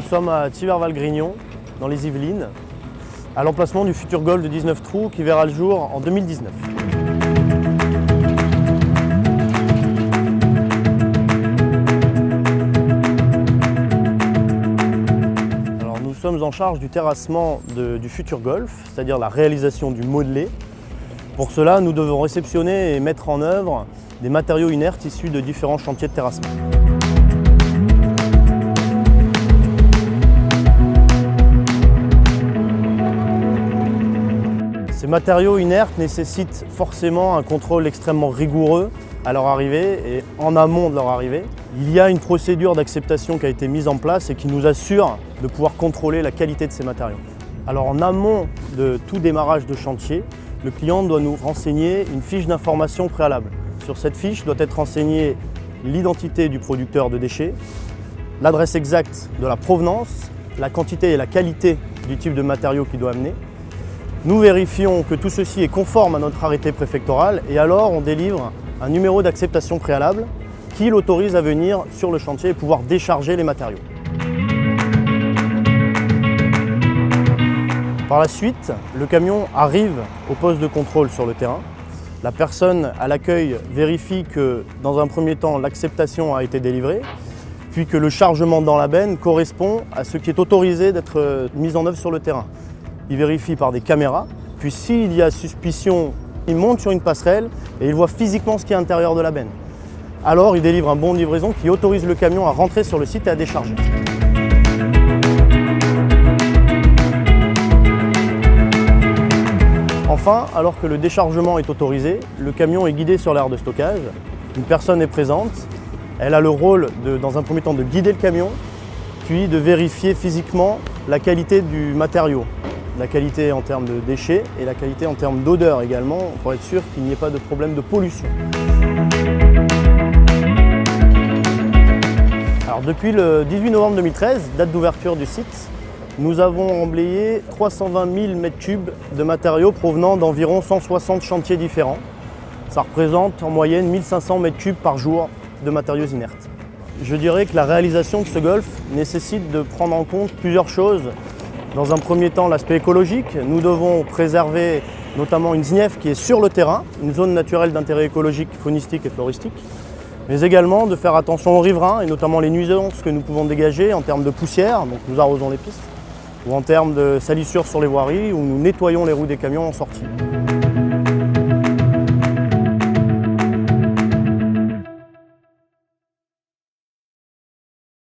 sommes à Thiverval-Grignon, dans les Yvelines, à l'emplacement du futur Golf de 19 trous qui verra le jour en 2019. Alors, nous sommes en charge du terrassement du futur Golf, c'est-à-dire la réalisation du modelé. Pour cela, nous devons réceptionner et mettre en œuvre des matériaux inertes issus de différents chantiers de terrassement. Ces matériaux inertes nécessitent forcément un contrôle extrêmement rigoureux à leur arrivée et en amont de leur arrivée. Il y a une procédure d'acceptation qui a été mise en place et qui nous assure de pouvoir contrôler la qualité de ces matériaux. Alors en amont de tout démarrage de chantier, le client doit nous renseigner une fiche d'information préalable. Sur cette fiche doit être renseignée l'identité du producteur de déchets, l'adresse exacte de la provenance, la quantité et la qualité du type de matériau qu'il doit amener. Nous vérifions que tout ceci est conforme à notre arrêté préfectoral et alors on délivre un numéro d'acceptation préalable qui l'autorise à venir sur le chantier et pouvoir décharger les matériaux. Par la suite, le camion arrive au poste de contrôle sur le terrain. La personne à l'accueil vérifie que, dans un premier temps, l'acceptation a été délivrée, puis que le chargement dans la benne correspond à ce qui est autorisé d'être mis en œuvre sur le terrain. Il vérifie par des caméras, puis s'il y a suspicion, il monte sur une passerelle et il voit physiquement ce qu'il y a à l'intérieur de la benne. Alors il délivre un bon de livraison qui autorise le camion à rentrer sur le site et à décharger. Enfin, alors que le déchargement est autorisé, le camion est guidé sur l'aire de stockage. Une personne est présente. Elle a le rôle, dans un premier temps, de guider le camion, puis de vérifier physiquement la qualité du matériau. La qualité en termes de déchets et la qualité en termes d'odeur également, pour être sûr qu'il n'y ait pas de problème de pollution. Alors, depuis le 18 novembre 2013, date d'ouverture du site, nous avons emblayé 320 000 m3 de matériaux provenant d'environ 160 chantiers différents. Ça représente en moyenne 1500 m3 par jour de matériaux inertes. Je dirais que la réalisation de ce Golf nécessite de prendre en compte plusieurs choses. Dans un premier temps, l'aspect écologique. Nous devons préserver notamment une ZNIEF qui est sur le terrain, une zone naturelle d'intérêt écologique, faunistique et floristique, mais également de faire attention aux riverains et notamment les nuisances que nous pouvons dégager en termes de poussière, donc nous arrosons les pistes, ou en termes de salissures sur les voiries où nous nettoyons les roues des camions en sortie.